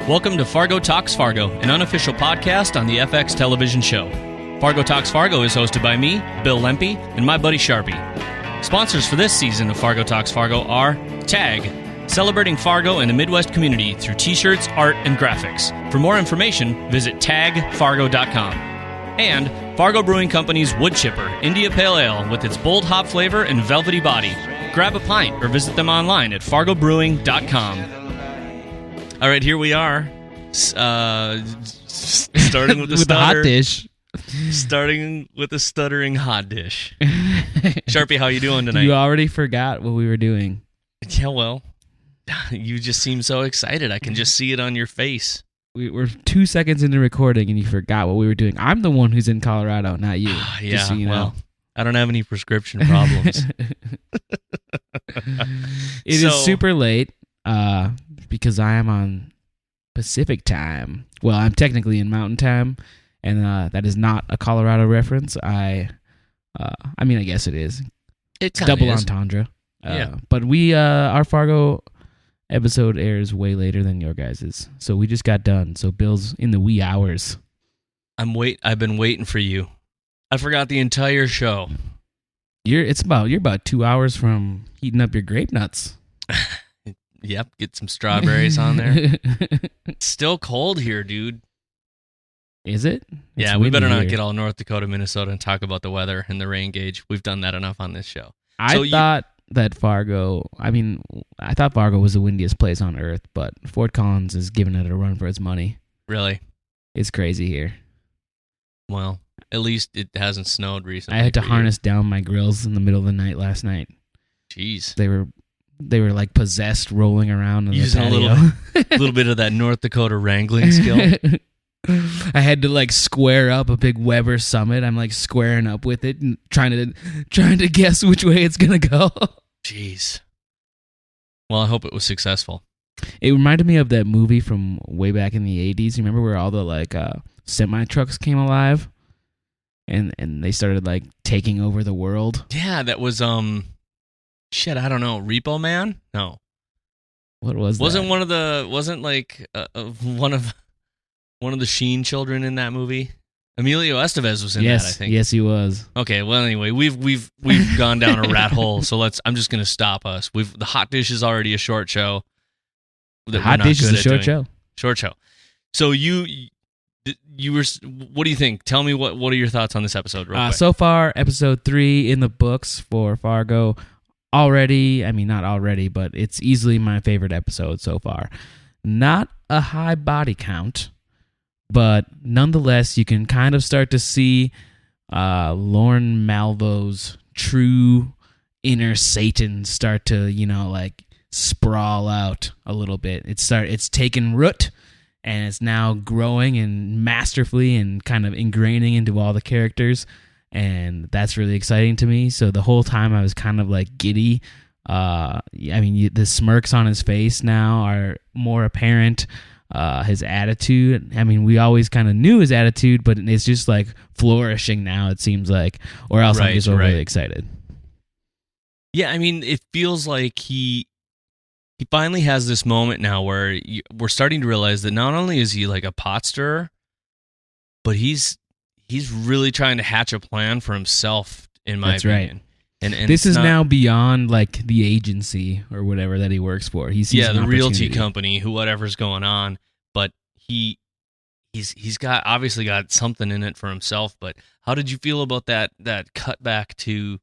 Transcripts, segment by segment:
Welcome to Fargo Talks Fargo, an unofficial podcast on the FX television show. Fargo Talks Fargo is hosted by me, Bill Lempe, and my buddy Charpie. Sponsors for this season of Fargo Talks Fargo are TAG, celebrating Fargo and the Midwest community through t-shirts, art, and graphics. For more information, visit tagfargo.com. And Fargo Brewing Company's Wood Chipper India Pale Ale with its bold hop flavor and velvety body. Grab a pint or visit them online at fargobrewing.com. All right, here we are, starting with the with the Hotdish. Starting with the stuttering Hotdish. Sharpie, how you doing tonight? You already forgot what we were doing. Yeah, well, you just seem so excited. I can just see it on your face. We're 2 seconds into recording, and you forgot what we were doing. I'm the one who's in Colorado, not you. Yeah, just so you know. Well, I don't have any prescription problems. It is super late. Because I am on Pacific time. Well, I'm technically in Mountain time, and that is not a Colorado reference. I mean, I guess it is. It's double entendre. Yeah. But our Fargo episode airs way later than your guys's, so we just got done. So Bill's in the wee hours. I've been waiting for you. I forgot the entire show. You're about 2 hours from heating up your grape nuts. Yep, get some strawberries on there. It's still cold here, dude. Is it? Yeah, we better not get all North Dakota, Minnesota, and talk about the weather and the rain gauge. We've done that enough on this show. I thought Fargo was the windiest place on earth, but Fort Collins is giving it a run for its money. Really? It's crazy here. Well, at least it hasn't snowed recently. I had to harness down my grills in the middle of the night last night. Jeez. They were like possessed, rolling around on using the patio. a little bit of that North Dakota wrangling skill. I had to like square up a big Weber Summit. I'm like squaring up with it and trying to guess which way it's gonna go. Jeez. Well, I hope it was successful. It reminded me of that movie from way back in the 80s. You remember where all the like semi trucks came alive, and they started like taking over the world. Yeah, that was shit, I don't know. Repo Man? No. What was Wasn't that? Wasn't one of the Sheen children in that movie? Emilio Estevez was in that, I think. Yes, he was. Okay, well anyway, we've gone down a rat hole, so I'm just going to stop us. The Hotdish is already a short show. The Hotdish is a short show. Short show. So you were, what do you think? Tell me what are your thoughts on this episode real quick? So far, episode 3 in the books for Fargo. Not already, but it's easily my favorite episode so far. Not a high body count, but nonetheless, you can kind of start to see Lorne Malvo's true inner Satan start to, like sprawl out a little bit. It's taken root, and it's now growing and masterfully and kind of ingraining into all the characters. And that's really exciting to me. So the whole time I was kind of like giddy. The smirks on his face now are more apparent. His attitude, we always kind of knew his attitude, but it's just like flourishing now, it seems like. Or else I'm just overly excited. Yeah, it feels like he finally has this moment now where we're starting to realize that not only is he like a pot stirrer, but he's really trying to hatch a plan for himself, in my opinion. Right. And this is now beyond like the agency or whatever that he works for. He sees the realty company, whatever's going on. But he's obviously got something in it for himself. But how did you feel about that cutback to?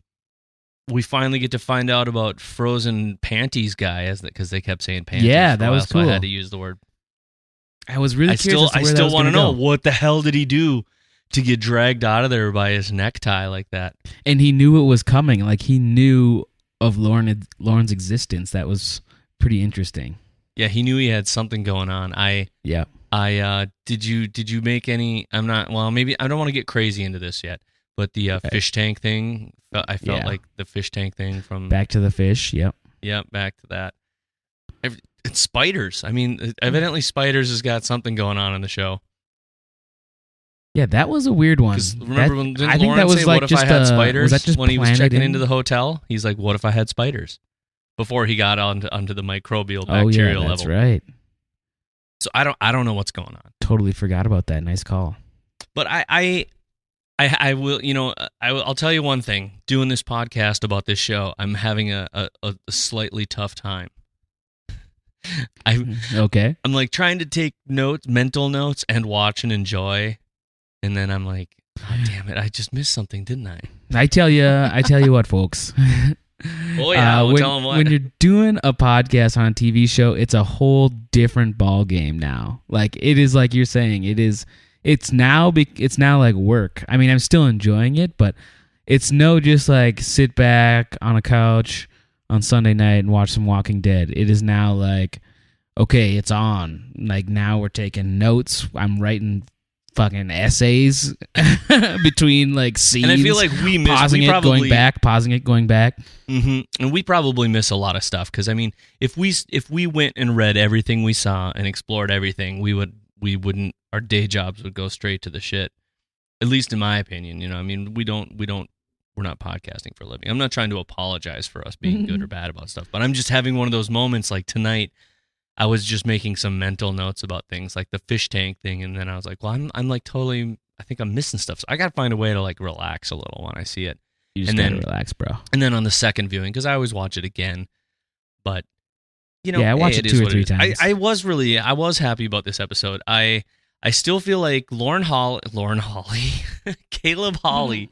We finally get to find out about Frozen Panties guy, because they kept saying panties. Yeah, that was cool. So I had to use the word. I was really curious. I still want to know what the hell did he do to get dragged out of there by his necktie like that. And he knew it was coming. Like, he knew of Lauren's existence. That was pretty interesting. Yeah, he knew he had something going on. Did you make any, maybe, I don't want to get crazy into this yet, but the fish tank thing, I felt like the fish tank thing from... Back to the fish, yep. Yep, back to that. It's spiders. Evidently Spiders has got something going on in the show. Yeah, that was a weird one. Remember when Lauren say, what if I had spiders? When he was checking into the hotel, he's like, what if I had spiders? Before he got onto the microbial bacterial level. That's right. So I don't know what's going on. Totally forgot about that. Nice call. But I will, I'll tell you one thing. Doing this podcast about this show, I'm having a slightly tough time. Okay. I'm like trying to take notes, mental notes, and watch and enjoy, and then I'm like, oh, damn it, I just missed something, didn't I? I tell you what, folks. Oh yeah, tell them what. When you're doing a podcast on a TV show, it's a whole different ball game now. Like it is, like you're saying, it's now like work. I mean, I'm still enjoying it, but it's no just like sit back on a couch on Sunday night and watch some Walking Dead. It is now like, okay, it's on. Like now we're taking notes. I'm writing fucking essays between like scenes. And I feel like pausing it, going back. Mm-hmm. And we probably miss a lot of stuff because I mean, if we went and read everything we saw and explored everything, we wouldn't. Our day jobs would go straight to the shit. At least in my opinion, I mean, we're not podcasting for a living. I'm not trying to apologize for us being good or bad about stuff, but I'm just having one of those moments like tonight. I was just making some mental notes about things like the fish tank thing, and then I was like, well, I'm like totally, I think I'm missing stuff. So I got to find a way to like relax a little when I see it. You just gotta relax, bro. And then on the second viewing, because I always watch it again, but I watch it 2 or 3 times. I was happy about this episode. I still feel like Caleb Hawley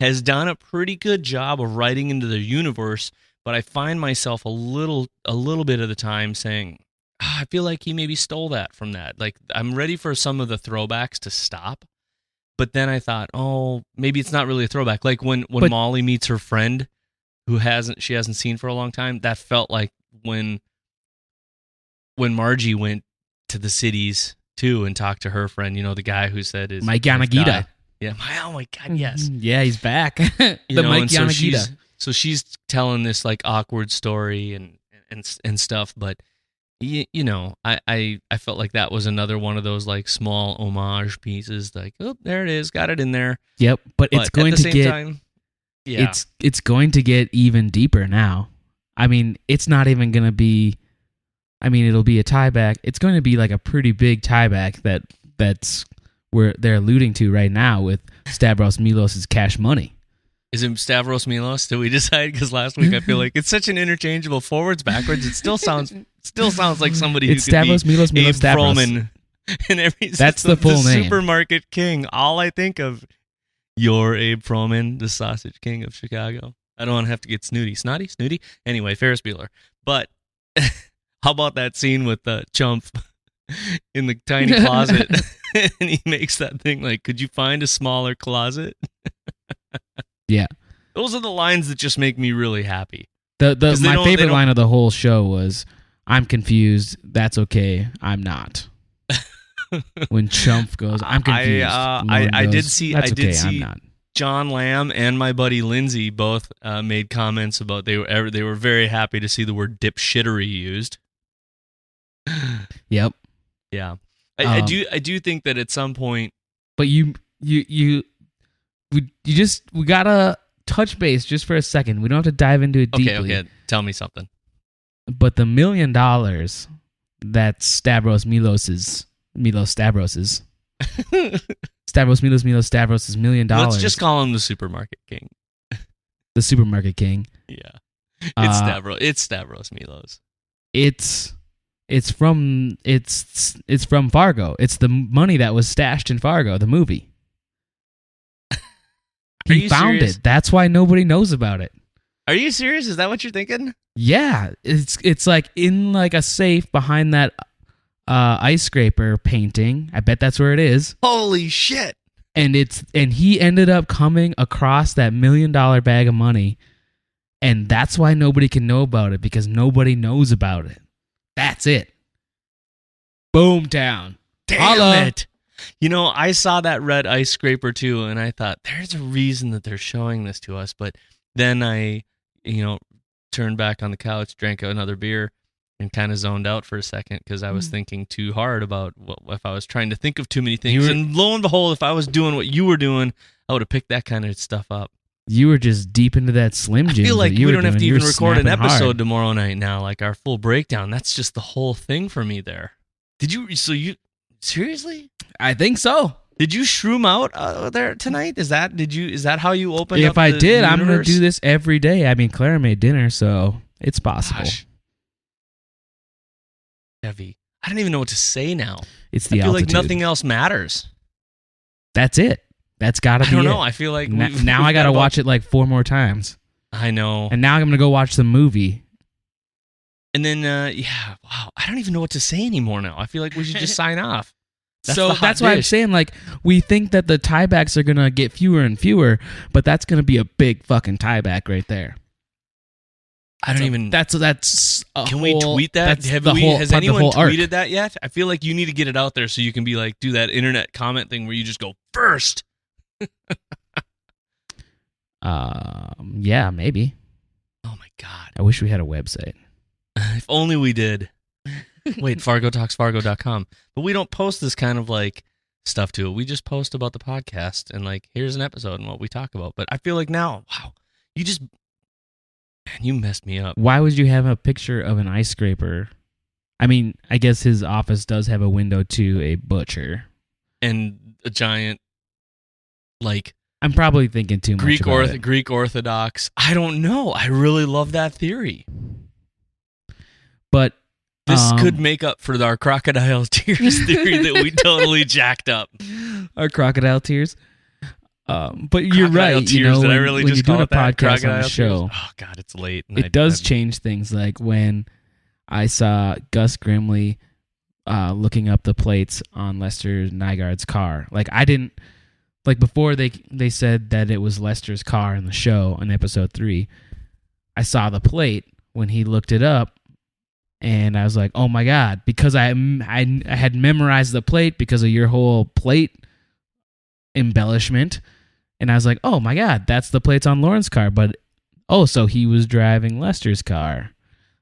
has done a pretty good job of writing into the universe, but I find myself a little bit of the time saying, I feel like he maybe stole that from that. Like I'm ready for some of the throwbacks to stop, but then I thought, oh, maybe it's not really a throwback. Like when Molly meets her friend who she hasn't seen for a long time, that felt like when Margie went to the cities too and talked to her friend, the guy who said is Mike Yanagita. Yeah. Oh my God, yes. Yeah, he's back. The Mike Yanagita. So she's telling this like awkward story and stuff, but I felt like that was another one of those like small homage pieces. Like, oh, there it is, got it in there. Yep, but it's going to get time, yeah. It's going to get even deeper now. I mean, it's not even going to be. I mean, it'll be a tieback. It's going to be like a pretty big tieback that's where they're alluding to right now with Stavros Milos' Cash Money. Is it Stavros Milos? Did we decide? Because last week I feel like it's such an interchangeable forwards backwards. It still sounds like somebody who could Stavros, be Milos, Abe Stavros. Froman. And that's the full name. Supermarket king. All I think of, you're Abe Froman, the sausage king of Chicago. I don't want to have to get snooty. Anyway, Ferris Bueller. But how about that scene with the chump in the tiny closet? And he makes that thing like, could you find a smaller closet? Yeah. Those are the lines that just make me really happy. My favorite line of the whole show was, I'm confused. That's okay. I'm not. When Chump goes, I'm confused. I did see I'm not. John Lamb and my buddy Lindsay both made comments about they were very happy to see the word dipshittery used. Yep. Yeah. I do think that at some point. But we gotta touch base just for a second. We don't have to dive into it deeply. Okay. Tell me something. But the $1 million that's Stavros Milos Stavros's. Stavros Milos Stavros's $1 million. Let's just call him the supermarket king. The supermarket king. Yeah. It's Stavros Milos. It's from Fargo. It's the money that was stashed in Fargo, the movie. He found it. That's why nobody knows about it. Are you serious? Is that what you're thinking? Yeah, it's like in like a safe behind that ice scraper painting. I bet that's where it is. Holy shit! And he ended up coming across that $1 million bag of money, and that's why nobody can know about it, because nobody knows about it. That's it. Boomtown. Damn it. I saw that red ice scraper too, and I thought, there's a reason that they're showing this to us. But then I, turned back on the couch, drank another beer, and kind of zoned out for a second because I was thinking too hard about if I was trying to think of too many things. And lo and behold, if I was doing what you were doing, I would have picked that kind of stuff up. You were just deep into that Slim Jim. I feel like we don't have to even record an episode tomorrow night now, like our full breakdown. That's just the whole thing for me there. Did you? So you seriously? I think so. Did you shroom out there tonight? Is that how you opened up If I the did, I'm going to universe? do this every day. I mean, Clara made dinner, so it's possible. Gosh. Heavy. I don't even know what to say now. It's the I feel altitude. like nothing else matters. That's it. That's got to be I don't it. know. I feel like Now I got to watch it like 4 more times. I know. And now I'm going to go watch the movie. And then, wow. I don't even know what to say anymore now. I feel like we should just sign off. That's why I'm saying, like, we think that the tiebacks are going to get fewer and fewer, but that's going to be a big fucking tieback right there. I don't even. That's Can we tweet that? Has anyone tweeted that yet? I feel like you need to get it out there so you can be like, do that internet comment thing where you just go first. Yeah, maybe. Oh my God. I wish we had a website. If only we did. Wait, FargoTalksFargo.com. But we don't post this kind of like stuff to it. We just post about the podcast and like, here's an episode and what we talk about. But I feel like now, wow, you messed me up. Why would you have a picture of an ice scraper? I mean, I guess his office does have a window to a butcher. And a giant, like... I'm probably thinking too much about it. Greek Orthodox. I don't know. I really love that theory. But... This could make up for our crocodile tears theory that we totally jacked up. Our crocodile tears. But you're right. Tears, you know, did when, I really when just you're doing call a it that? podcast on the Crocodile show, tears? Oh God, it's late. And it does change things. Like when I saw Gus Grimley looking up the plates on Lester Nygaard's car. Like I didn't like before they said that it was Lester's car in the show in episode 3. I saw the plate when he looked it up. And I was like, "Oh my God!" Because I had memorized the plate because of your whole plate embellishment, and I was like, "Oh my God, that's the plates on Lauren's car." But so he was driving Lester's car,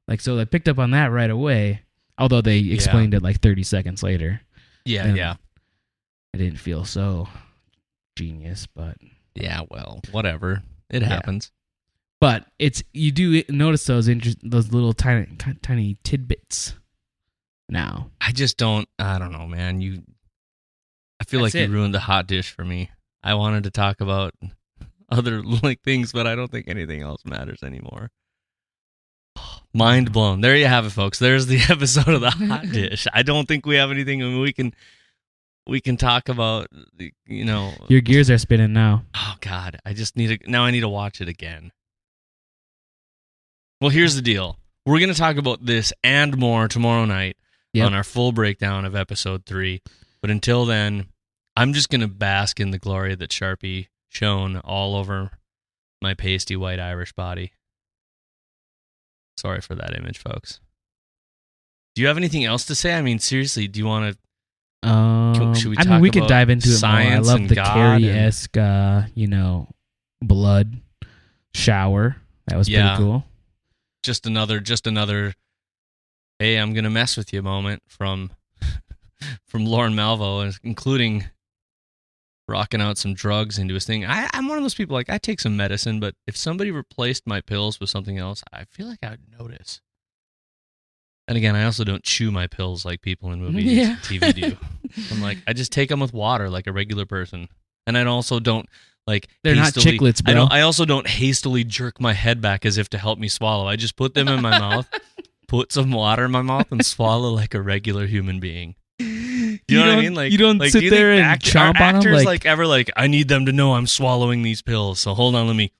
like so. I picked up on that right away. Although they explained it like 30 seconds later. Yeah. I didn't feel so genius, but yeah, well, whatever. It happens. But you do notice those little tiny tidbits now. I don't know, man. I feel like you ruined the hot dish for me. I wanted to talk about other like things, but I don't think anything else matters anymore. Mind blown. There you have it, folks. There's the episode of the hot dish. I don't think we have anything we can talk about, you know. Your gears are spinning now. Oh God, I need to watch it again. Well, here's the deal. We're going to talk about this and more tomorrow night on our full breakdown of episode 3. But until then, I'm just going to bask in the glory that Charpie shone all over my pasty white Irish body. Sorry for that image, folks. Do you have anything else to say? I mean, seriously, do you want to... Should we talk we could dive into it more. I love the God Carrie-esque, blood shower. That was pretty cool. Just another, hey, I'm going to mess with you moment from Lauren Malvo, including rocking out some drugs into his thing. I'm one of those people, like, I take some medicine, but if somebody replaced my pills with something else, I feel like I would notice. And again, I also don't chew my pills like people in movies and TV do. I'm like, I just take them with water like a regular person. And I also don't, like, they're not chiclets, bro. I also don't hastily jerk my head back as if to help me swallow. I just put them in my mouth, put some water in my mouth, and swallow like a regular human being. You know what I mean? Like, you don't sit there and chomp on them. Like, I need them to know I'm swallowing these pills. So hold on, let me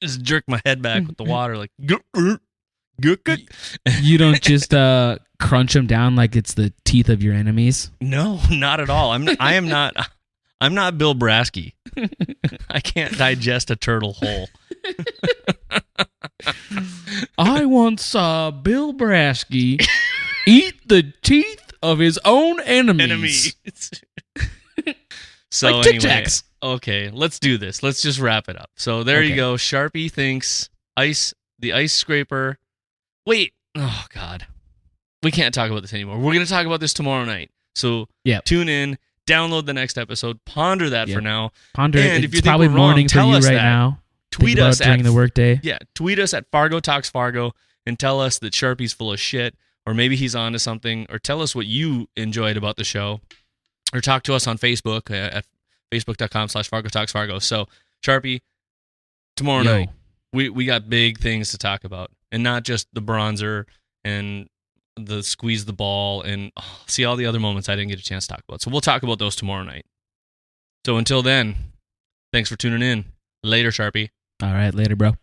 just jerk my head back with the water. Like, you don't just crunch them down like it's the teeth of your enemies. No, not at all. I'm not Bill Brasky. I can't digest a turtle whole. I once saw Bill Brasky eat the teeth of his own enemies. So like Tic Tacs. Okay, let's do this. Let's just wrap it up. So there you go. Charpie thinks the ice scraper. Wait. Oh, God. We can't talk about this anymore. We're going to talk about this tomorrow night. So tune in. Download the next episode. Ponder that for now. Ponder and it. If you it's think probably we're wrong, morning for tell you us right that. now. Tweet us during the workday. Yeah, tweet us at Fargo Talks Fargo and tell us that Charpie's full of shit, or maybe he's on to something, or tell us what you enjoyed about the show, or talk to us on Facebook at facebook.com/FargoTalksFargo. So, Charpie, tomorrow night, we got big things to talk about, and not just the bronzer and the squeeze the ball and see all the other moments I didn't get a chance to talk about. So we'll talk about those tomorrow night. So until then, thanks for tuning in. Later, Charpie. All right, later, bro.